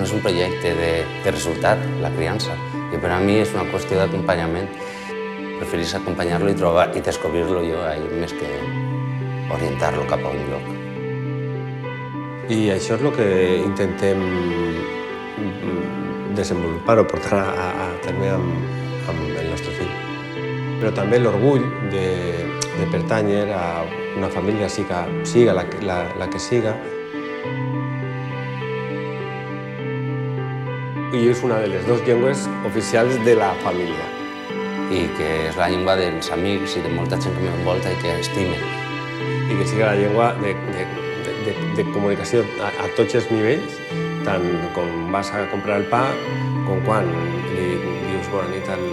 no és un projecte de resultat, la criança, i per a mi és una qüestió d'acompanyament. Preferís acompanyar-lo i descobrir-lo jo a ell més que orientar-lo cap a un lloc. I això és el que intentem desenvolupar o portar a terme amb el nostre fill. Però també l'orgull de pertànyer a una família, siga la que siga. I és una de les dues llengües oficials de la família. I que és la llengua dels amics i de molta gent que m'envolta i que estime. I que siga la llengua de comunicació a tots els nivells, tant quan vas a comprar el pa com quan li dius bona nit al